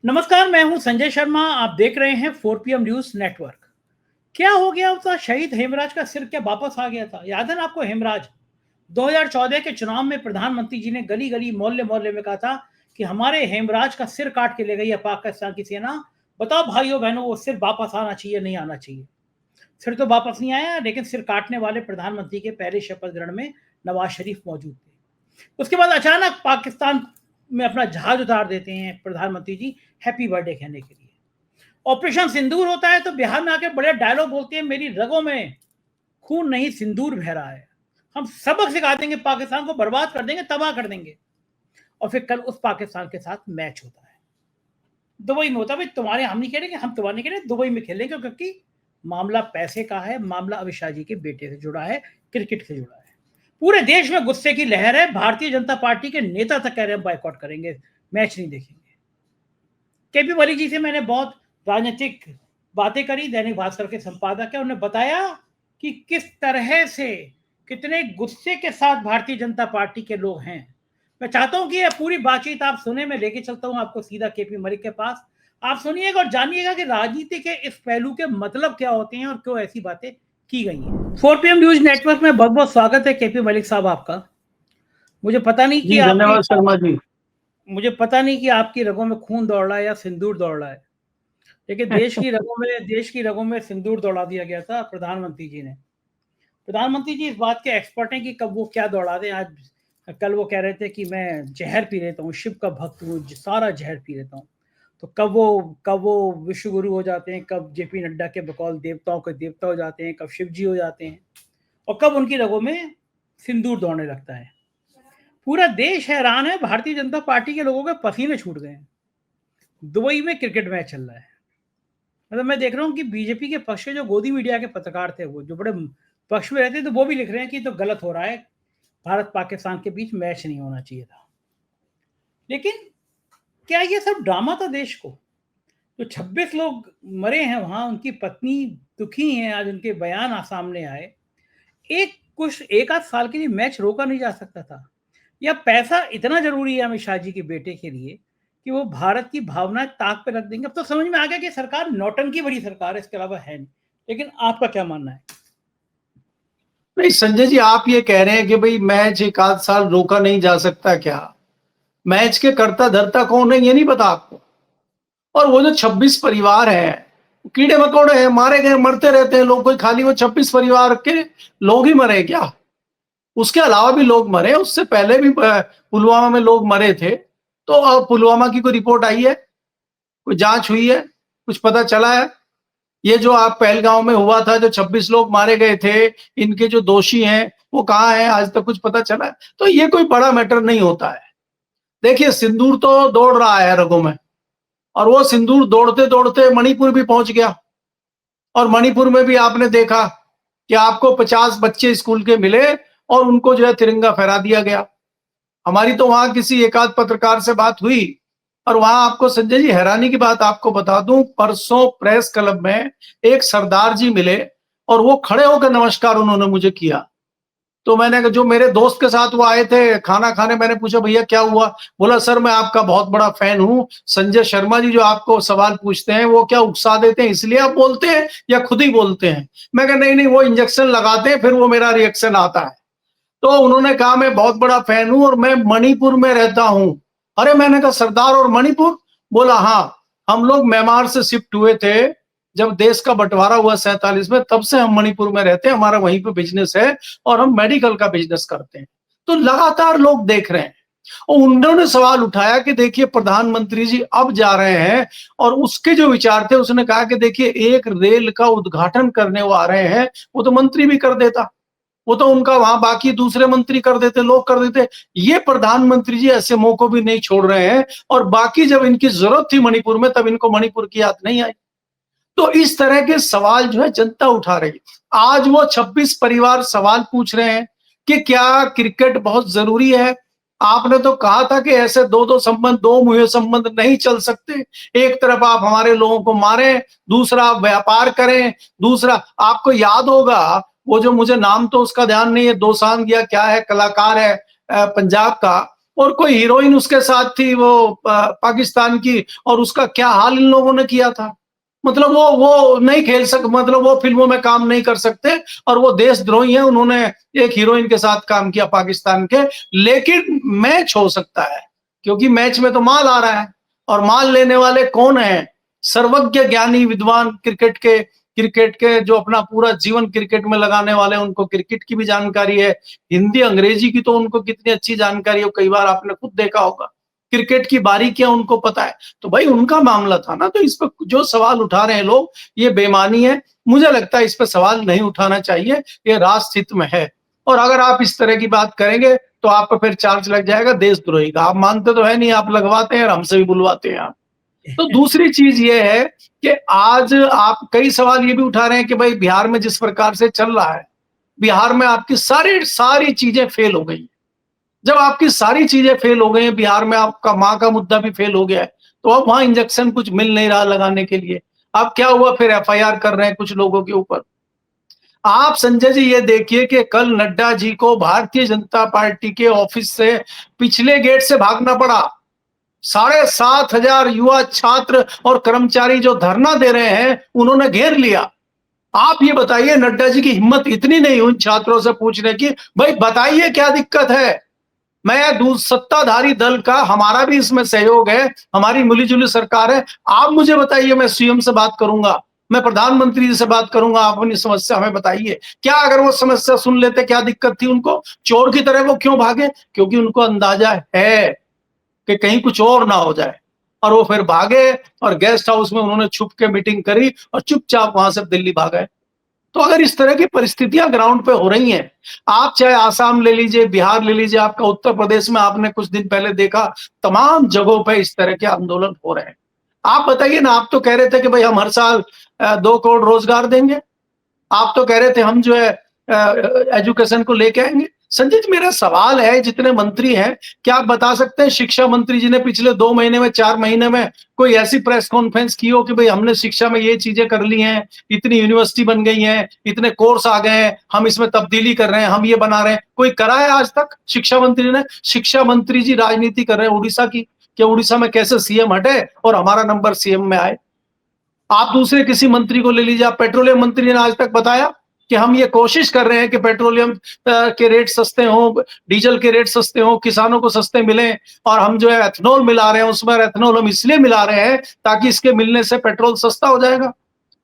नमस्कार, मैं हूं संजय शर्मा। आप देख रहे हैं 4 PM न्यूज नेटवर्क। क्या हो गया था? शहीद हेमराज का सिर क्या वापस आ गया था? याद है ना आपको? हेमराज 2014 के चुनाव में प्रधानमंत्री जी ने गली गली मोहल्ले मोहल्ले में कहा था कि हमारे हेमराज का सिर काट के ले गई है पाकिस्तान की सेना। बताओ भाइयों बहनों, वो सिर वापस आना चाहिए नहीं आना चाहिए? सिर तो वापस नहीं आया, लेकिन सिर काटने वाले प्रधानमंत्री के पहले शपथ ग्रहण में नवाज शरीफ मौजूद थे। उसके बाद अचानक पाकिस्तान में अपना जहाज उतार देते हैं प्रधानमंत्री जी हैप्पी बर्थडे कहने के लिए। ऑपरेशन सिंदूर होता है तो बिहार में आके बड़े डायलॉग बोलते हैं, मेरी रगों में खून नहीं सिंदूर बह रहा है, हम सबक सिखा देंगे, पाकिस्तान को बर्बाद कर देंगे, तबाह कर देंगे। और फिर कल उस पाकिस्तान के साथ मैच होता है, दुबई में होता है। भाई तुम्हारे हम नहीं खेलेंगे, हम तुम्हारे नहीं खेलेंगे, दुबई में खेलेंगे, क्योंकि मामला पैसे का है, मामला अमित शाह जी के बेटे से जुड़ा है, क्रिकेट से जुड़ा है। पूरे देश में गुस्से की लहर है। भारतीय जनता पार्टी के नेता तक कह रहे हैं बायकॉट करेंगे, मैच नहीं देखेंगे। केपी मलिक जी से मैंने बहुत राजनीतिक बातें करी, दैनिक भास्कर के संपादक है, उन्होंने बताया कि किस तरह से, कितने गुस्से के साथ भारतीय जनता पार्टी के लोग हैं। मैं चाहता हूं कि यह पूरी बातचीत आप सुने, मैं लेके चलता हूं आपको सीधा केपी मलिक के पास। आप सुनिएगा और जानिएगा कि राजनीति के इस पहलू के मतलब क्या होते हैं और क्यों ऐसी बातें की गई हैं। 4 PM न्यूज नेटवर्क में बहुत बहुत स्वागत है केपी मलिक साहब आपका। मुझे पता नहीं कि धन्यवाद शर्मा जी। मुझे पता नहीं कि आपकी रगों में खून दौड़ रहा है या सिंदूर दौड़ रहा है, लेकिन देश की रगों में सिंदूर दौड़ा दिया गया था प्रधानमंत्री जी ने। प्रधानमंत्री जी इस बात के एक्सपर्ट हैं कि कब वो क्या दौड़ा दें। आज कल वो कह रहे थे कि मैं जहर पी लेता हूँ, शिव का भक्त हूँ, सारा जहर पी लेता हूँ। तो कब वो विश्व गुरु हो जाते हैं, कब जेपी नड्डा के बकौल देवताओं के देवता हो जाते हैं, कब शिव जी हो जाते हैं, और कब उनकी रगों में सिंदूर दौड़ने लगता है। पूरा देश हैरान है। भारतीय जनता पार्टी के लोगों के पसीने छूट गए हैं। दुबई में क्रिकेट मैच चल रहा है। मतलब मैं देख रहा हूँ कि बीजेपी के पक्ष के जो गोदी मीडिया के पत्रकार थे, वो जो बड़े पक्ष में रहते, तो वो भी लिख रहे हैं कि तो गलत हो रहा है, भारत पाकिस्तान के बीच मैच नहीं होना चाहिए था। लेकिन क्या ये सब ड्रामा था देश को? जो 26 लोग मरे हैं वहां, उनकी पत्नी दुखी हैं, आज उनके बयान सामने आए। एक आध साल के लिए मैच रोका नहीं जा सकता था? या पैसा इतना जरूरी है अमित शाह जी के बेटे के लिए कि वो भारत की भावनाएं ताक पे रख देंगे? अब तो समझ में आ गया कि सरकार नौटंकी बड़ी सरकार है, इसके अलावा है नहीं। लेकिन आपका क्या मानना है? नहीं संजय जी, आप ये कह रहे हैं कि भाई मैच एक आध साल रोका नहीं जा सकता क्या? मैच के कर्ता धर्ता कौन है ये नहीं पता आपको? और वो जो 26 परिवार हैं, कीड़े मकोड़े हैं, मारे गए, मरते रहते हैं लोग। कोई खाली वो 26 परिवार के लोग ही मरे क्या? उसके अलावा भी लोग मरे, उससे पहले भी पुलवामा में लोग मरे थे। तो पुलवामा की कोई रिपोर्ट आई है? कोई जांच हुई है? कुछ पता चला है? ये जो आप पहलगांव में हुआ था, जो 26 लोग मारे गए थे, इनके जो दोषी हैं वो कहाँ हैं? आज तक कुछ पता चला है? तो ये कोई बड़ा मैटर नहीं होता है। देखिए, सिंदूर तो दौड़ रहा है रगों में, और वो सिंदूर दौड़ते दौड़ते मणिपुर भी पहुंच गया। और मणिपुर में भी आपने देखा कि आपको 50 बच्चे स्कूल के मिले और उनको जो है तिरंगा फहरा दिया गया। हमारी तो वहां किसी एकाध पत्रकार से बात हुई, और वहां आपको संजय जी हैरानी की बात आपको बता दूं, परसों प्रेस क्लब में एक सरदार जी मिले और वो खड़े होकर नमस्कार उन्होंने मुझे किया। तो मैंने, जो मेरे दोस्त के साथ वो आए थे खाना खाने, मैंने पूछा भैया क्या हुआ? बोला सर मैं आपका बहुत बड़ा फैन हूं। संजय शर्मा जी जो आपको सवाल पूछते हैं वो क्या उकसा देते हैं इसलिए आप बोलते हैं या खुद ही बोलते हैं? मैं कहा नहीं नहीं, वो इंजेक्शन लगाते हैं फिर वो मेरा रिएक्शन आता है। तो उन्होंने कहा मैं बहुत बड़ा फैन हूं और मैं मणिपुर में रहता हूं। अरे मैंने कहा सरदार और मणिपुर? बोला हाँ, हम लोग म्यांमार से शिफ्ट हुए थे जब देश का बंटवारा हुआ 47 में, तब से हम मणिपुर में रहते हैं, हमारा वहीं पे बिजनेस है और हम मेडिकल का बिजनेस करते हैं। तो लगातार लोग देख रहे हैं। और उन्होंने सवाल उठाया कि देखिए प्रधानमंत्री जी अब जा रहे हैं, और उसके जो विचार थे उसने कहा कि देखिए एक रेल का उद्घाटन करने वो आ रहे हैं, वो तो मंत्री भी कर देता, वो तो उनका वहां बाकी दूसरे मंत्री कर देते, लोग कर देते। ये प्रधानमंत्री जी ऐसे मौकों भी नहीं छोड़ रहे हैं, और बाकी जब इनकी जरूरत थी मणिपुर में तब इनको मणिपुर की याद नहीं आई। तो इस तरह के सवाल जो है जनता उठा रही। आज वो 26 परिवार सवाल पूछ रहे हैं कि क्या क्रिकेट बहुत जरूरी है? आपने तो कहा था कि ऐसे दो दो संबंध, दो मुहे संबंध नहीं चल सकते। एक तरफ आप हमारे लोगों को मारें, दूसरा आप व्यापार करें, दूसरा आपको याद होगा वो जो, मुझे नाम तो उसका ध्यान नहीं है, दोसांझ या क्या है, कलाकार है पंजाब का, और कोई हीरोइन उसके साथ थी वो पाकिस्तान की, और उसका क्या हाल इन लोगों ने किया था। मतलब वो नहीं खेल सक मतलब वो फिल्मों में काम नहीं कर सकते, और वो देशद्रोही है, उन्होंने एक हीरोइन के साथ काम किया पाकिस्तान के। लेकिन मैच हो सकता है, क्योंकि मैच में तो माल आ रहा है, और माल लेने वाले कौन है? सर्वज्ञ ज्ञानी विद्वान क्रिकेट के जो अपना पूरा जीवन क्रिकेट में लगाने वाले, उनको क्रिकेट की भी जानकारी है, हिंदी अंग्रेजी की तो उनको कितनी अच्छी जानकारी है, कई बार आपने खुद देखा होगा, क्रिकेट की बारीकियां उनको पता है। तो भाई उनका मामला था ना, तो इस पर जो सवाल उठा रहे हैं लोग, ये बेईमानी है। मुझे लगता है इस पर सवाल नहीं उठाना चाहिए, ये राष्ट्रहित में है। और अगर आप इस तरह की बात करेंगे तो आप पर फिर चार्ज लग जाएगा देशद्रोही का। आप मानते तो है नहीं, आप लगवाते हैं और हमसे भी बुलवाते हैं आप। तो दूसरी चीज ये है कि आज आप कई सवाल ये भी उठा रहे हैं कि भाई बिहार में जिस प्रकार से चल रहा है, बिहार में आपकी सारी चीजें फेल हो गई। जब आपकी सारी चीजें फेल हो गई हैं, बिहार में आपका माँ का मुद्दा भी फेल हो गया है, तो अब वहां इंजेक्शन कुछ मिल नहीं रहा लगाने के लिए। अब क्या हुआ, फिर एफआईआर कर रहे हैं कुछ लोगों के ऊपर। आप संजय जी ये देखिए कि कल नड्डा जी को भारतीय जनता पार्टी के ऑफिस से पिछले गेट से भागना पड़ा। 7,500 युवा छात्र और कर्मचारी जो धरना दे रहे हैं, उन्होंने घेर लिया। आप ये बताइए, नड्डा जी की हिम्मत इतनी नहीं हुई छात्रों से पूछने की, भाई बताइए क्या दिक्कत है। मैं सत्ताधारी दल का, हमारा भी इसमें सहयोग है, हमारी मिलीजुली सरकार है। आप मुझे बताइए, मैं सीएम से बात करूंगा, मैं प्रधानमंत्री जी से बात करूंगा, आप अपनी समस्या हमें बताइए। क्या अगर वो समस्या सुन लेते, क्या दिक्कत थी उनको? चोर की तरह वो क्यों भागे? क्योंकि उनको अंदाजा है कि कहीं कुछ और ना हो जाए, और वो फिर भागे, और गेस्ट हाउस में उन्होंने छुप के मीटिंग करी और चुपचाप वहां से दिल्ली भागे। तो अगर इस तरह की परिस्थितियां ग्राउंड पे हो रही हैं, आप चाहे आसाम ले लीजिए, बिहार ले लीजिए, आपका उत्तर प्रदेश में आपने कुछ दिन पहले देखा, तमाम जगहों पे इस तरह के आंदोलन हो रहे हैं। आप बताइए ना, आप तो कह रहे थे कि भाई हम हर साल 2 करोड़ रोजगार देंगे, आप तो कह रहे थे हम जो है एजुकेशन को लेके आएंगे। संजय जी, मेरा सवाल है, जितने मंत्री हैं, क्या आप बता सकते हैं शिक्षा मंत्री जी ने पिछले 2 महीने में, 4 महीने में कोई ऐसी प्रेस कॉन्फ्रेंस की हो कि भाई हमने शिक्षा में ये चीजें कर ली हैं, इतनी यूनिवर्सिटी बन गई हैं, इतने कोर्स आ गए हैं, हम इसमें तब्दीली कर रहे हैं, हम ये बना रहे हैं? कोई करा है आज तक शिक्षा मंत्री ने? शिक्षा मंत्री जी राजनीति कर रहे हैं उड़ीसा की, कि उड़ीसा में कैसे सीएम हटे और हमारा नंबर सीएम में आए। आप दूसरे किसी मंत्री को ले लीजिए, आप पेट्रोलियम मंत्री ने आज तक बताया कि हम ये कोशिश कर रहे हैं कि पेट्रोलियम के रेट सस्ते हों, डीजल के रेट सस्ते हों, किसानों को सस्ते मिलें, और हम जो है एथेनॉल मिला रहे हैं, उसमें एथेनॉल हम इसलिए मिला रहे हैं ताकि इसके मिलने से पेट्रोल सस्ता हो जाएगा।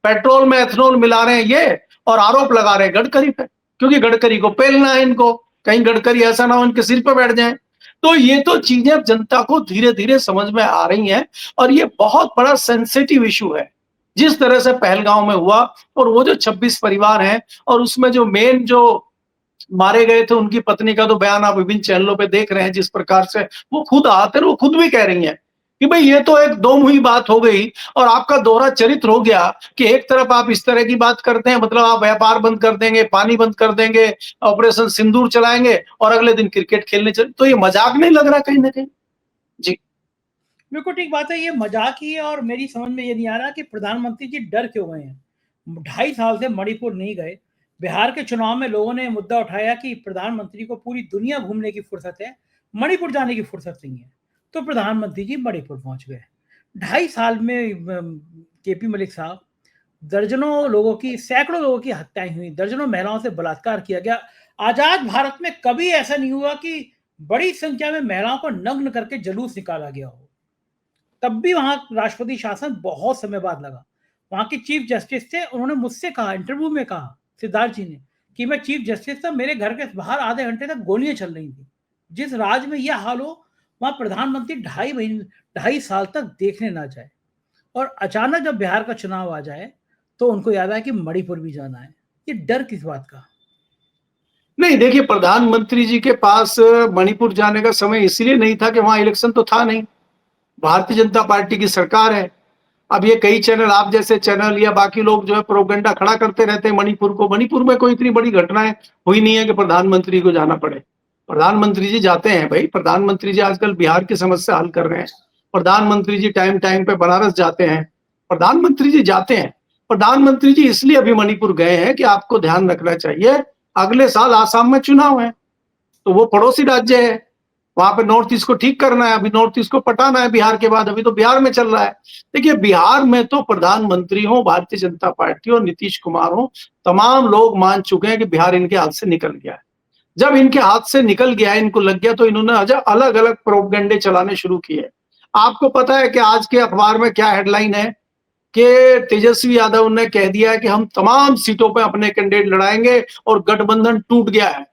पेट्रोल में एथेनॉल मिला रहे हैं ये, और आरोप लगा रहे हैं गडकरी पे, क्योंकि गडकरी को पेलना है इनको, कहीं गडकरी ऐसा ना हो इनके सिर पे बैठ जाए। तो ये तो चीजें जनता को धीरे धीरे समझ में आ रही हैं, और ये बहुत बड़ा सेंसिटिव इशू है जिस तरह से पहलगांव में हुआ। और वो जो 26 परिवार हैं, और उसमें जो मेन जो मारे गए थे, उनकी पत्नी का तो बयान आप विभिन्न चैनलों पे देख रहे हैं, जिस प्रकार से वो खुद आते हैं, वो खुद भी कह रही हैं कि भाई ये तो एक दो मुही बात हो गई, और आपका दोहरा चरित्र हो गया कि एक तरफ आप इस तरह की बात करते हैं, मतलब आप व्यापार बंद कर देंगे, पानी बंद कर देंगे, ऑपरेशन सिंदूर चलाएंगे, और अगले दिन क्रिकेट खेलने चले। तो ये मजाक नहीं लग रहा कहीं ना कहीं? जी बिल्कुल ठीक बात है, ये मजाक ही है। और मेरी समझ में ये नहीं आ रहा कि प्रधानमंत्री जी डर क्यों गए हैं। 2.5 साल से मणिपुर नहीं गए। बिहार के चुनाव में लोगों ने मुद्दा उठाया कि प्रधानमंत्री को पूरी दुनिया घूमने की फुर्सत है, मणिपुर जाने की फुर्सत नहीं है। तो प्रधानमंत्री जी मणिपुर पहुंच गए। 2.5 साल में केपी मलिक साहब, दर्जनों लोगों की, सैकड़ों लोगों की हत्याएं हुई, दर्जनों महिलाओं से बलात्कार किया गया। आजाद भारत में कभी ऐसा नहीं हुआ कि बड़ी संख्या में महिलाओं को नग्न करके जुलूस निकाला गया हो। तब भी वहां राष्ट्रपति शासन बहुत समय बाद लगा। वहां के चीफ जस्टिस थे, उन्होंने मुझसे कहा, इंटरव्यू में कहा सिद्धार्थ जी ने, कि मैं चीफ जस्टिस था, मेरे घर के बाहर आधे घंटे तक गोलियां चल रही थी। जिस राज्य में यह हाल हो, वहां प्रधानमंत्री 2.5 साल तक देखने ना जाए, और अचानक जब बिहार का चुनाव आ जाए तो उनको याद आया कि मणिपुर भी जाना है। ये डर किस बात का? नहीं, देखिए, प्रधानमंत्री जी के पास मणिपुर जाने का समय इसलिए नहीं था कि वहां इलेक्शन तो था नहीं, भारतीय जनता पार्टी की सरकार है। अब ये कई चैनल, आप जैसे चैनल या बाकी लोग जो है प्रोपेगेंडा खड़ा करते रहते हैं मणिपुर को। मणिपुर में कोई इतनी बड़ी घटनाएं हुई नहीं है कि प्रधानमंत्री को जाना पड़े। प्रधानमंत्री जी जाते हैं भाई, प्रधानमंत्री जी आजकल बिहार की समस्या हल कर रहे हैं, प्रधानमंत्री जी टाइम टाइम पे बनारस जाते हैं, प्रधानमंत्री जी जाते हैं। प्रधानमंत्री जी इसलिए अभी मणिपुर गए हैं कि आपको ध्यान रखना चाहिए, अगले साल आसाम में चुनाव है, तो वो पड़ोसी राज्य है, वहां पे नॉर्थ ईस्ट को ठीक करना है, अभी नॉर्थ ईस्ट को पटाना है बिहार के बाद, अभी तो बिहार में चल रहा है। देखिए बिहार में तो प्रधानमंत्री हो भारतीय जनता पार्टी और नीतीश कुमार हो, तमाम लोग मान चुके हैं कि बिहार इनके हाथ से निकल गया है। जब इनके हाथ से निकल गया, इनको लग गया, तो इन्होंने अलग अलग प्रोपगेंडे चलाने शुरू किए। आपको पता है कि आज के अखबार में क्या हेडलाइन है कि तेजस्वी यादव ने कह दिया है कि हम तमाम सीटों पर अपने कैंडिडेट लड़ाएंगे और गठबंधन टूट गया है,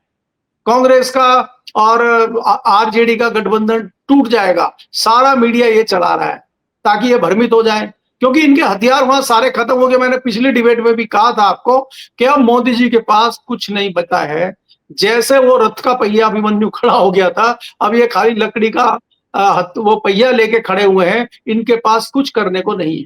कांग्रेस का और आरजेडी का गठबंधन टूट जाएगा। सारा मीडिया ये चला रहा है ताकि ये भ्रमित हो जाए, क्योंकि इनके हथियार वहां सारे खत्म हो गए। मैंने पिछली डिबेट में भी कहा था आपको कि अब मोदी जी के पास कुछ नहीं बचा है। जैसे वो रथ का पहिया अभिमन्यु खड़ा हो गया था, अब ये खाली लकड़ी का वो पहिया लेके खड़े हुए हैं, इनके पास कुछ करने को नहीं है।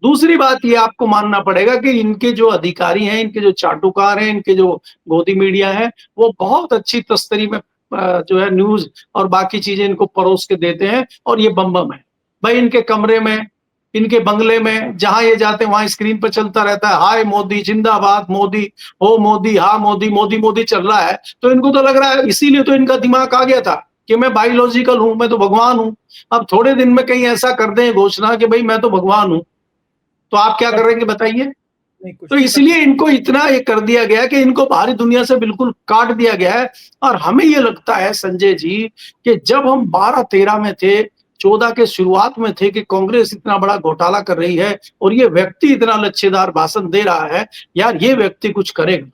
दूसरी बात ये आपको मानना पड़ेगा कि इनके जो अधिकारी हैं, इनके जो चाटुकार हैं, इनके जो गोदी मीडिया है, वो बहुत अच्छी तस्तरी में जो है न्यूज और बाकी चीजें इनको परोस के देते हैं। और ये बम बम है भाई, इनके कमरे में, इनके बंगले में, जहां ये जाते हैं वहां स्क्रीन पर चलता रहता है, हाय मोदी जिंदाबाद, मोदी हो मोदी, हाँ मोदी, मोदी मोदी चल रहा है। तो इनको तो लग रहा है, इसीलिए तो इनका दिमाग आ गया था कि मैं बायोलॉजिकल हूं, मैं तो भगवान हूं। अब थोड़े दिन में कहीं ऐसा कर दें घोषणा कि भाई मैं तो भगवान हूं, तो आप क्या करेंगे बताइए। तो इसलिए इनको इतना ये कर दिया गया कि इनको बाहरी दुनिया से बिल्कुल काट दिया गया है। और हमें ये लगता है संजय जी कि जब हम 12-13 में थे, 14 के शुरुआत में थे कि कांग्रेस इतना बड़ा घोटाला कर रही है और ये व्यक्ति इतना लच्छेदार भाषण दे रहा है, यार ये व्यक्ति कुछ करेगा।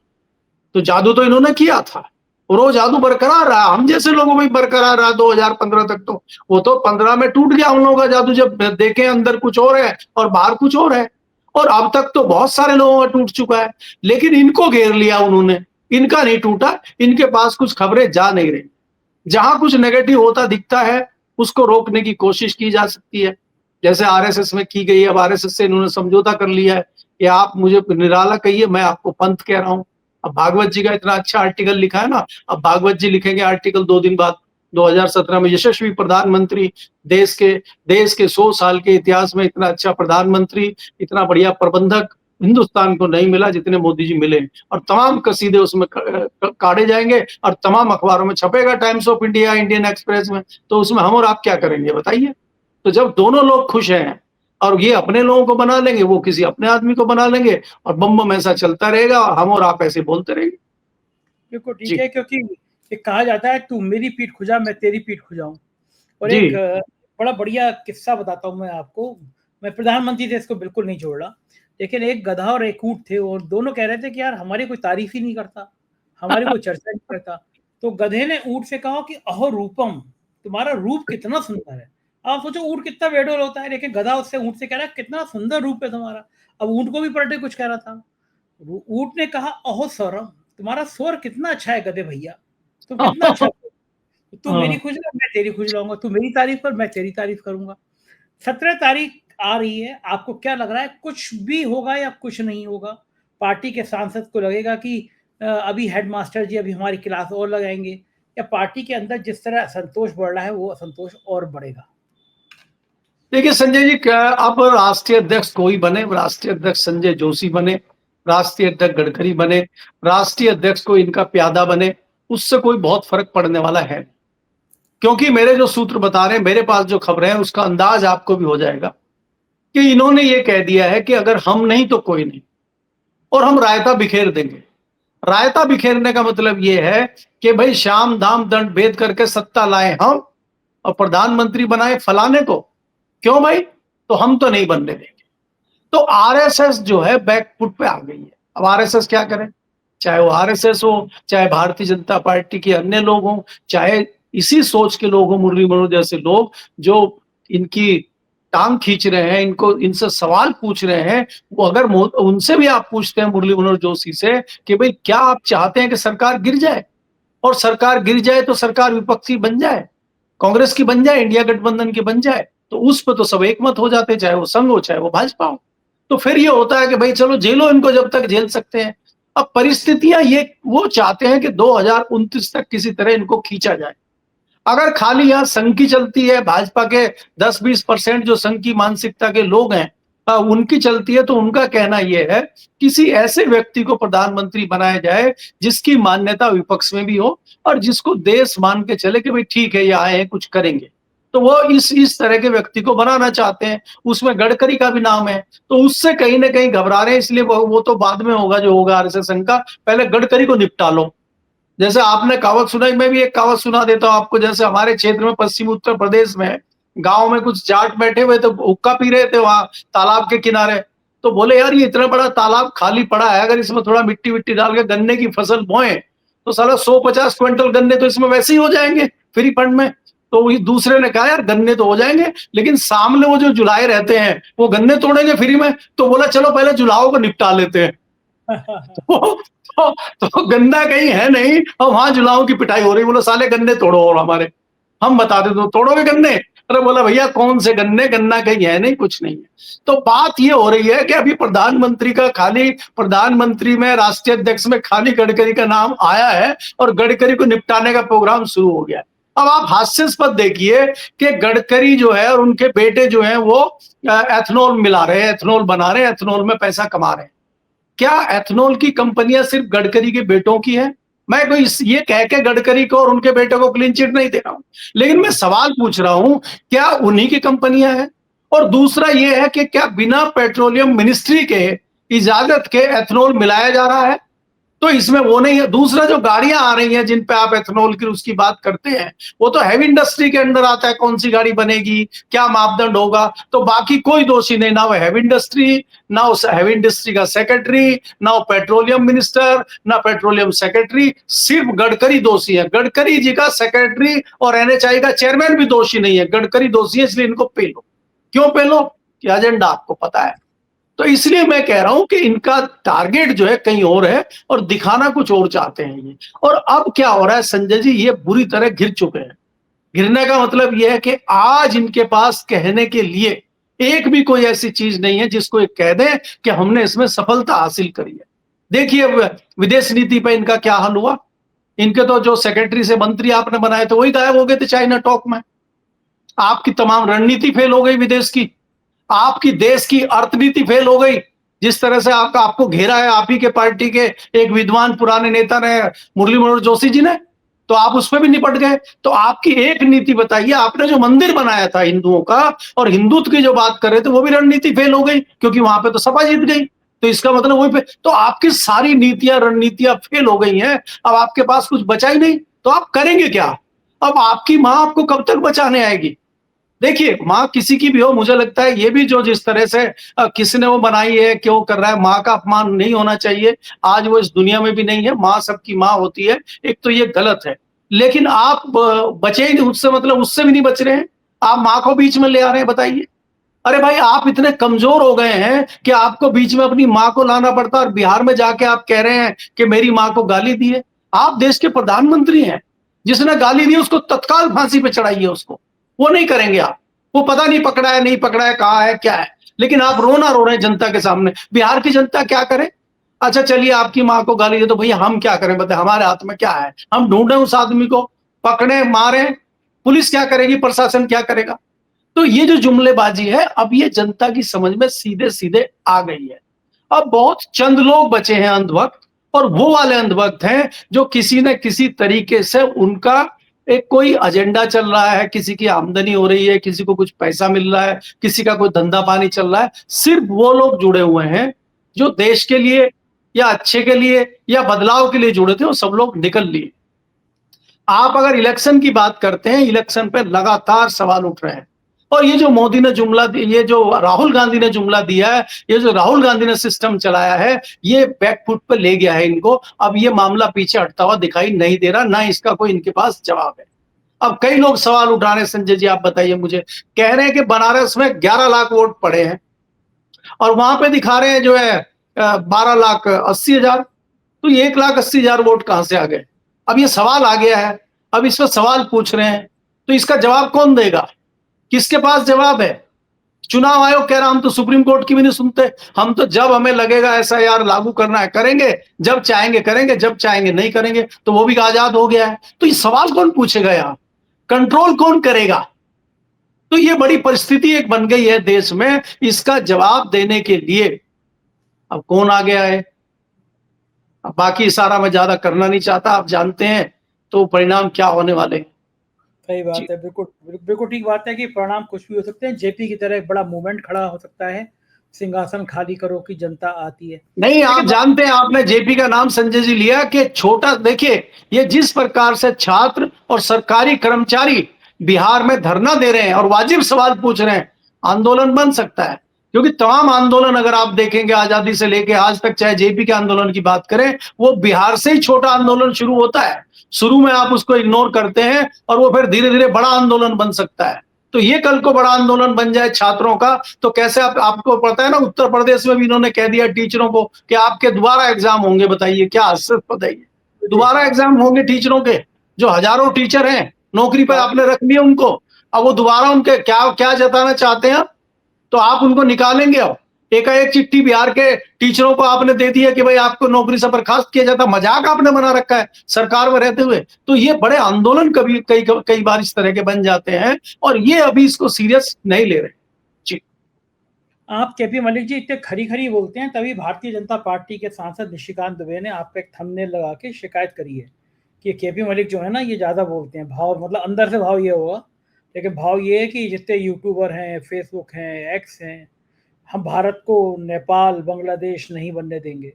तो जादू तो इन्होंने किया था और वो जादू बरकरार रहा, हम जैसे लोगों में बरकरार रहा 2015 तक। तो वो तो 15 में टूट गया उन लोगों का जादू, जब देखे अंदर कुछ और है और बाहर कुछ और है। और अब तक तो बहुत सारे लोगों का टूट चुका है, लेकिन इनको घेर लिया उन्होंने, इनका नहीं टूटा। इनके पास कुछ खबरें जा नहीं रही, जहां कुछ नेगेटिव होता दिखता है उसको रोकने की कोशिश की जा सकती है, जैसे आरएसएस में की गई। अब आरएसएस से इन्होंने समझौता कर लिया है कि आप मुझे निराला कहिए, मैं आपको पंत कह रहा हूं। अब भागवत जी का इतना अच्छा आर्टिकल लिखा है ना, अब भागवत जी लिखेंगे आर्टिकल 2 दिन बाद। 2017 में यशस्वी प्रधानमंत्री, देश के 100 साल के इतिहास में इतना अच्छा प्रधानमंत्री, इतना बढ़िया प्रबंधक हिंदुस्तान को नहीं मिला जितने मोदी जी मिले। और तमाम कसीदे उसमें काटे जाएंगे और तमाम अखबारों में छपेगा, Times of India, Indian Express में। तो उसमें हम और आप क्या करेंगे बताइए। तो जब दोनों लोग खुश हैं और ये अपने लोगों को बना लेंगे, वो किसी अपने आदमी को बना लेंगे, और बम बम ऐसा चलता रहेगा और हम और आप ऐसे बोलते रहेंगे। बिल्कुल ठीक है, क्योंकि एक कहा जाता है तू मेरी पीठ खुजा मैं तेरी पीठ खुजाऊं। और एक बड़ा बढ़िया किस्सा बताता हूं मैं आपको। मैं प्रधानमंत्री से इसको बिल्कुल नहीं जोड़ रहा, लेकिन एक गधा और एक ऊंट थे और दोनों कह रहे थे कि यार हमारी कोई तारीफ ही नहीं करता, हमारी कोई चर्चा नहीं करता। तो गधे ने ऊंट से कहा कि अहो रूपम, तुम्हारा रूप कितना सुंदर है। आप सोचो ऊंट कितना बेडोल होता है, लेकिन गधा उससे ऊंट से कह रहा है कितना सुंदर रूप है तुम्हारा। अब ऊंट को भी पलटे कुछ कह रहा था। ऊंट ने कहा अहो सौरम, तुम्हारा स्वर कितना अच्छा है गधे भैया, तुम कितना अच्छा, तू मेरी खुश ला मैं तेरी खुश लाऊंगा, तू मेरी तारीफ कर मैं तेरी तारीफ करूंगा। 17 तारीख आ रही है, आपको क्या लग रहा है कुछ भी होगा या कुछ नहीं होगा? पार्टी के सांसद को लगेगा कि अभी हेडमास्टर जी अभी हमारी क्लास और लगाएंगे, या पार्टी के अंदर जिस तरह असंतोष बढ़ रहा है वो असंतोष और बढ़ेगा? देखिए संजय जी, क्या अब राष्ट्रीय अध्यक्ष कोई बने, राष्ट्रीय अध्यक्ष संजय जोशी बने, राष्ट्रीय अध्यक्ष गडकरी बने, राष्ट्रीय अध्यक्ष को इनका प्यादा बने, उससे कोई बहुत फर्क पड़ने वाला है। क्योंकि मेरे जो सूत्र बता रहे हैं, मेरे पास जो खबरें हैं, उसका अंदाज आपको भी हो जाएगा कि इन्होंने ये कह दिया है कि अगर हम नहीं तो कोई नहीं, और हम रायता बिखेर देंगे। रायता बिखेरने का मतलब ये है कि भाई शाम दाम दंड भेद करके सत्ता लाए हम और प्रधानमंत्री बनाए फलाने को। क्यों भाई? तो हम तो नहीं बनने देंगे। तो आरएसएस जो है बैकफुट पे आ गई है। अब आरएसएस क्या करे, चाहे वो आरएसएस हो, चाहे भारतीय जनता पार्टी के अन्य लोग हों, चाहे इसी सोच के लोग हों, मुरली मनोहर जैसे लोग जो इनकी टांग खींच रहे हैं, इनको इनसे सवाल पूछ रहे हैं। वो अगर उनसे भी आप पूछते हैं मुरली मनोहर जोशी से कि भाई क्या आप चाहते हैं कि सरकार गिर जाए, और सरकार गिर जाए तो सरकार विपक्षी बन जाए, कांग्रेस की बन जाए, इंडिया गठबंधन की बन जाए, तो उस पर तो सब एक मत हो जाते, चाहे वो संघ हो चाहे वो भाजपा हो। तो फिर ये होता है कि भाई चलो जेलो इनको जब तक झेल सकते हैं। अब परिस्थितियां ये वो चाहते हैं कि 2029 तक किसी तरह इनको खींचा जाए। अगर खाली यहां संघ की चलती है, भाजपा के 10-20% जो संघ की मानसिकता के लोग हैं, उनकी चलती है, तो उनका कहना यह है किसी ऐसे व्यक्ति को प्रधानमंत्री बनाया जाए जिसकी मान्यता विपक्ष में भी हो और जिसको देश मान के चले कि भाई ठीक है, ये आए हैं कुछ करेंगे। तो वो इस तरह के व्यक्ति को बनाना चाहते हैं। उसमें गडकरी का भी नाम है, तो उससे कहीं ना कहीं घबरा रहे हैं, इसलिए वो तो बाद में होगा जो होगा आरएसएस का, पहले गडकरी को निपटा लो। जैसे आपने कहावत सुनाई, मैं भी एक कहावत सुना देता हूं आपको। जैसे हमारे क्षेत्र में पश्चिम उत्तर प्रदेश में गांव में कुछ जाट बैठे हुए तो हुक्का पी रहे थे वहां तालाब के किनारे। तो बोले यार ये इतना बड़ा तालाब खाली पड़ा है, अगर इसमें थोड़ा मिट्टी विट्टी डाल के गन्ने की फसल बोए तो साला 150 क्विंटल गन्ने तो इसमें वैसे ही हो जाएंगे फ्री फंड में। तो वही दूसरे ने कहा यार गन्ने तो हो जाएंगे, लेकिन सामने वो जो जुलाए रहते हैं वो गन्ने तोड़ेंगे फ्री में। तो बोला चलो पहले जुलाओं को निपटा लेते हैं। तो गन्ना कहीं है नहीं और वहां जुलाओं की पिटाई हो रही। बोलो साले गन्ने तोड़ो, और हमारे हम बता दे तो तोड़ोगे गन्ने? अरे बोला भैया कौन से गन्ने, गन्ना कहीं है नहीं, कुछ नहीं है। तो बात ये हो रही है कि अभी प्रधानमंत्री का खाली, प्रधानमंत्री में राष्ट्रीय अध्यक्ष में खाली गडकरी का नाम आया है और गडकरी को निपटाने का प्रोग्राम शुरू हो गया। अब आप हास्यास्पद देखिए कि गडकरी जो है और उनके बेटे जो है वो एथनॉल मिला रहे हैं, एथनॉल बना रहे हैं, एथनॉल में पैसा कमा रहे हैं। क्या एथनॉल की कंपनियां सिर्फ गडकरी के बेटों की है? मैं कोई ये कह के गडकरी को और उनके बेटे को क्लीन चिट नहीं दे रहा हूं, लेकिन मैं सवाल पूछ रहा हूं क्या उन्हीं की कंपनियां हैं? और दूसरा ये है कि क्या बिना पेट्रोलियम मिनिस्ट्री के इजाजत के एथनॉल मिलाया जा रहा है? तो इसमें वो नहीं है। दूसरा जो गाड़ियां आ रही हैं जिन पे आप एथनॉल की उसकी बात करते हैं, वो तो हैवी इंडस्ट्री के अंडर आता है। कौन सी गाड़ी बनेगी, क्या मापदंड होगा, तो बाकी कोई दोषी नहीं, ना वो हैवी इंडस्ट्री, ना उस हैवी इंडस्ट्री का सेक्रेटरी, ना वो पेट्रोलियम मिनिस्टर, ना पेट्रोलियम सेक्रेटरी, सिर्फ गडकरी दोषी है। गडकरी जी का सेक्रेटरी और एनएचआई का चेयरमैन भी दोषी नहीं है, गडकरी दोषी है, इसलिए इनको पेलो। क्यों पेलो? कि एजेंडा आपको पता है। तो इसलिए मैं कह रहा हूं कि इनका टारगेट जो है कहीं और है और दिखाना कुछ और चाहते हैं ये। और अब क्या हो रहा है संजय जी, ये बुरी तरह घिर चुके हैं। घिरने का मतलब ये है कि आज इनके पास कहने के लिए एक भी कोई ऐसी चीज नहीं है जिसको ये कह दें कि हमने इसमें सफलता हासिल करी है। देखिए विदेश नीति पर इनका क्या हाल हुआ। इनके तो जो सेक्रेटरी से मंत्री आपने बनाए थे वही गायब हो गए थे चाइना टॉक में। आपकी तमाम रणनीति फेल हो गई विदेश की, आपकी देश की अर्थनीति फेल हो गई। जिस तरह से आपको घेरा है आप ही के पार्टी के एक विद्वान पुराने नेता ने, मुरली मनोहर जोशी जी ने, तो आप उस पर भी निपट गए। तो आपकी एक नीति बताइए। आपने जो मंदिर बनाया था हिंदुओं का और हिंदुत्व की जो बात कर रहे थे वो भी रणनीति फेल हो गई, क्योंकि वहां पे तो सपा जीत गई। तो इसका मतलब वही पे तो आपकी सारी नीतियां रणनीतियां फेल हो गई हैं। अब आपके पास कुछ बचा ही नहीं, तो आप करेंगे क्या? अब आपकी मां आपको कब तक बचाने आएगी? देखिए माँ किसी की भी हो, मुझे लगता है ये भी जो जिस तरह से किसी ने वो बनाई है, क्यों कर रहा है, माँ का अपमान नहीं होना चाहिए। आज वो इस दुनिया में भी नहीं है, माँ सबकी माँ होती है। एक तो ये गलत है, लेकिन आप बचे ही नहीं उससे, मतलब उससे भी नहीं बच रहे हैं। आप माँ को बीच में ले आ रहे हैं, बताइए। अरे भाई आप इतने कमजोर हो गए हैं कि आपको बीच में अपनी माँ को लाना पड़ता है और बिहार में जाके आप कह रहे हैं कि मेरी माँ को गाली दी है। आप देश के प्रधानमंत्री हैं, जिसने गाली दी उसको तत्काल फांसी पे चढ़ाइए उसको। वो नहीं करेंगे आप। वो पता नहीं पकड़ा है नहीं पकड़ा है, कहाँ है क्या है, लेकिन आप रोना रो रहे हैं जनता के सामने। बिहार की जनता क्या करे? अच्छा चलिए आपकी माँ को गाली दे तो भैया हम क्या करें, बताए हमारे हाथ में क्या है? हम ढूंढे उस आदमी को, पकड़े, मारे, पुलिस क्या करेगी, प्रशासन क्या करेगा? तो ये जो जुमलेबाजी है अब ये जनता की समझ में सीधे सीधे आ गई है। अब बहुत चंद लोग बचे हैं अंधभक्त, और वो वाले अंधभक्त हैं जो किसी न किसी तरीके से उनका एक कोई एजेंडा चल रहा है, किसी की आमदनी हो रही है, किसी को कुछ पैसा मिल रहा है, किसी का कोई धंधा पानी चल रहा है। सिर्फ वो लोग जुड़े हुए हैं जो देश के लिए या अच्छे के लिए या बदलाव के लिए जुड़े थे, वो सब लोग निकल लिए। आप अगर इलेक्शन की बात करते हैं, इलेक्शन पे लगातार सवाल उठ रहे हैं। और ये जो मोदी ने जुमला, ये जो राहुल गांधी ने जुमला दिया है, ये जो राहुल गांधी ने सिस्टम चलाया है, ये बैकफुट पे ले गया है इनको। अब ये मामला पीछे हटता हुआ दिखाई नहीं दे रहा, ना इसका कोई इनके पास जवाब है। अब कई लोग सवाल उठा रहे हैं, संजय जी आप बताइए मुझे, कह रहे हैं कि बनारस में 11 लाख वोट पड़े हैं और वहां पे दिखा रहे हैं जो है 12,80,000। तो ये 1,80,000 वोट कहां से आ गए? अब ये सवाल आ गया है, अब इस पर सवाल पूछ रहे हैं, तो इसका जवाब कौन देगा? किसके पास जवाब है? चुनाव आयोग कह रहा हम तो सुप्रीम कोर्ट की भी नहीं सुनते, हम तो जब हमें लगेगा एसआईआर लागू करना है करेंगे, जब चाहेंगे करेंगे, जब चाहेंगे नहीं करेंगे। तो वो भी आजाद हो गया है। तो ये सवाल कौन पूछेगा? यार कंट्रोल कौन करेगा? तो ये बड़ी परिस्थिति एक बन गई है देश में। इसका जवाब देने के लिए अब कौन आगे आए, अब बाकी सारा मैं ज्यादा करना नहीं चाहता, आप जानते हैं तो परिणाम क्या होने वाले हैं। सही बात जी। है, बिल्कुल बिल्कुल ठीक बात है कि परिणाम कुछ भी हो सकते हैं। जेपी की तरह एक बड़ा मूवमेंट खड़ा हो सकता है, सिंहासन खाली करो की जनता आती है। नहीं, आप लेकिन जानते हैं, आपने जेपी का नाम संजय जी लिया कि छोटा, देखिए ये जिस प्रकार से छात्र और सरकारी कर्मचारी बिहार में धरना दे रहे हैं और वाजिब सवाल पूछ रहे हैं, आंदोलन बन सकता है। क्योंकि तमाम आंदोलन अगर आप देखेंगे आजादी से लेके आज तक, चाहे जेपी के आंदोलन की बात करें, वो बिहार से ही छोटा आंदोलन शुरू होता है। शुरू में आप उसको इग्नोर करते हैं और वो फिर धीरे धीरे बड़ा आंदोलन बन सकता है। तो ये कल को बड़ा आंदोलन बन जाए छात्रों का, तो कैसे आपको पता है ना, उत्तर प्रदेश में भी इन्होंने कह दिया टीचरों को कि आपके दोबारा एग्जाम होंगे। बताइए क्या हसरत, बताइए दोबारा एग्जाम होंगे टीचरों के। जो हजारों टीचर हैं नौकरी पर आपने रख लिया उनको, अब वो दोबारा उनके क्या क्या जताना चाहते हैं, तो आप उनको निकालेंगे। अब एकाएक चिट्ठी बिहार के टीचरों को आपने दे दी है कि भाई आपको नौकरी से बर्खास्त किया जाता। मजाक आपने बना रखा है सरकार में रहते हुए। तो ये बड़े आंदोलन कभी कई बार इस तरह के बन जाते हैं और ये अभी इसको सीरियस नहीं ले रहे। जी, आप केपी मलिक जी इतने खरी खरी बोलते हैं, तभी भारतीय जनता पार्टी के सांसद निशिकांत दुबे ने आपका एक थंबनेल लगा के शिकायत करी है कि केपी मलिक जो है ना ये ज्यादा बोलते हैं। भाव मतलब अंदर से भाव ये होगा, लेकिन भाव ये है कि जितने यूट्यूबर हैं, फेसबुक हैं, एक्स हैं, हम भारत को नेपाल बांग्लादेश नहीं बनने देंगे।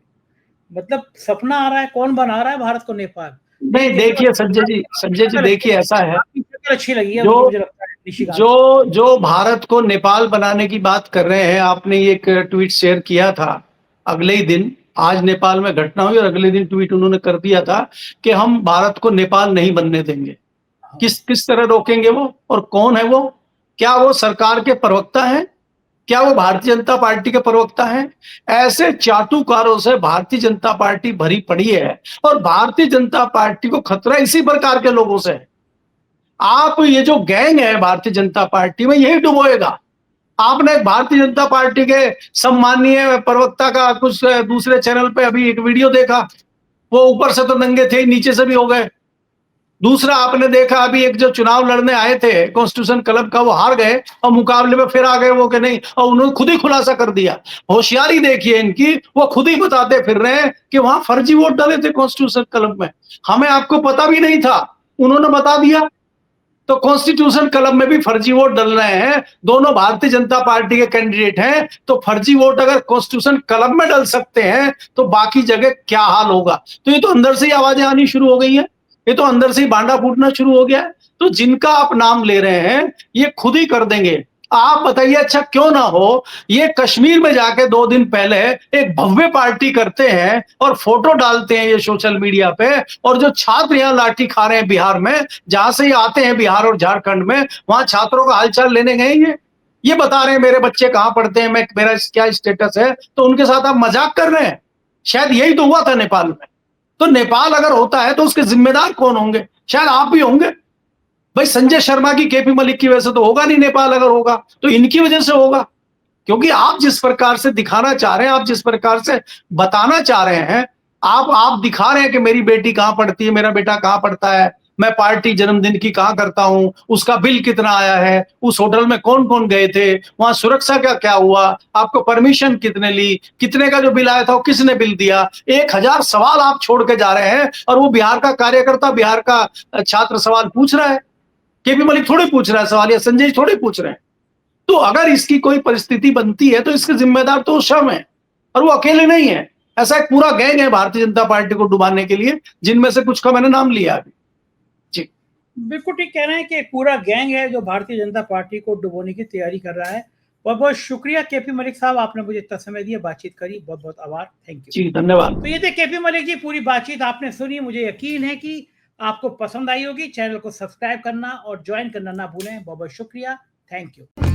मतलब सपना आ रहा है, कौन बना रहा है भारत को नेपाल? नहीं देखिए संजय जी देखिए ऐसा है, आपकी शक्ल अच्छी लगी है जो मुझे लगता है निशिकांत। जो भारत को नेपाल बनाने की बात कर रहे हैं, आपने एक ट्वीट शेयर किया था अगले ही दिन, आज नेपाल में घटना हुई और अगले दिन ट्वीट उन्होंने कर दिया था कि हम भारत को नेपाल नहीं बनने देंगे। किस किस तरह रोकेंगे वो, और कौन है वो? क्या वो सरकार के प्रवक्ता हैं? क्या वो भारतीय जनता पार्टी के प्रवक्ता हैं? ऐसे चाटुकारों से भारतीय जनता पार्टी भरी पड़ी है और भारतीय जनता पार्टी को खतरा इसी प्रकार के लोगों से है। आप ये जो गैंग है भारतीय जनता पार्टी में, यही डुबोएगा। आपने भारतीय जनता पार्टी के सम्माननीय प्रवक्ता का कुछ दूसरे चैनल पे अभी एक वीडियो देखा, वो ऊपर से तो नंगे थे, नीचे से भी हो गए। दूसरा आपने देखा अभी एक जो चुनाव लड़ने आए थे कॉन्स्टिट्यूशन क्लब का, वो हार गए और मुकाबले में फिर आ गए वो कि नहीं, और उन्होंने खुद ही खुलासा कर दिया। होशियारी देखिए इनकी, वो खुद ही बताते फिर रहे हैं कि वहां फर्जी वोट डाले थे कॉन्स्टिट्यूशन क्लब में, हमें आपको पता भी नहीं था, उन्होंने बता दिया। तो कॉन्स्टिट्यूशन क्लब में भी फर्जी वोट डल रहे हैं, दोनों भारतीय जनता पार्टी के कैंडिडेट हैं। तो फर्जी वोट अगर कॉन्स्टिट्यूशन क्लब में डल सकते हैं तो बाकी जगह क्या हाल होगा? तो ये तो अंदर से ही आवाजें आनी शुरू हो गई हैं, ये तो अंदर से ही बांडा फूटना शुरू हो गया है। तो जिनका आप नाम ले रहे हैं ये खुद ही कर देंगे। आप बताइए, अच्छा क्यों ना हो, ये कश्मीर में जाके 2 दिन पहले एक भव्य पार्टी करते हैं और फोटो डालते हैं ये सोशल मीडिया पे, और जो छात्र यहाँ लाठी खा रहे हैं बिहार में, जहां से ये आते हैं बिहार और झारखंड में, वहां छात्रों का हालचाल लेने गए ये बता रहे हैं मेरे बच्चे कहां पढ़ते हैं, मैं मेरा क्या स्टेटस है। तो उनके साथ आप मजाक कर रहे हैं। शायद यही तो हुआ था नेपाल में। तो नेपाल अगर होता है तो उसके जिम्मेदार कौन होंगे? शायद आप भी होंगे। भाई संजय शर्मा की, केपी मलिक की वजह से तो होगा नहीं नेपाल, अगर होगा तो इनकी वजह से होगा। क्योंकि आप जिस प्रकार से दिखाना चाह रहे हैं, आप जिस प्रकार से बताना चाह रहे हैं, आप दिखा रहे हैं कि मेरी बेटी कहां पढ़ती है, मेरा बेटा कहां पढ़ता है, मैं पार्टी जन्मदिन की कहां करता हूं, उसका बिल कितना आया है, उस होटल में कौन कौन गए थे, वहां सुरक्षा का क्या हुआ, आपको परमिशन कितने ली, कितने का जो बिल आया था वो किसने बिल दिया। 1000 सवाल आप छोड़ के जा रहे हैं और वो बिहार का कार्यकर्ता, बिहार का छात्र सवाल पूछ रहा है। केपी मलिक थोड़े पूछ रहा है सवाल, या संजय थोड़े पूछ रहे हैं। तो अगर इसकी कोई परिस्थिति बनती है तो इसके जिम्मेदार तो शर्म है, और वो अकेले नहीं है। ऐसा एक पूरा गैंग है भारतीय जनता पार्टी को डुबाने के लिए, जिनमें से कुछ का मैंने नाम लिया अभी। जी, बिल्कुल ठीक कह रहे हैं कि पूरा गैंग है जो भारतीय जनता पार्टी को डुबोने की तैयारी कर रहा है। बहुत बहुत शुक्रिया केपी मलिक साहब, आपने मुझे इतना समय दिया, बातचीत करी, बहुत बहुत आभार, थैंक यू। जी धन्यवाद। तो ये थे केपी मलिक जी, पूरी बातचीत आपने सुनी, मुझे यकीन है कि आपको पसंद आई होगी। चैनल को सब्सक्राइब करना और ज्वाइन करना ना भूलें। बहुत बहुत शुक्रिया, थैंक यू।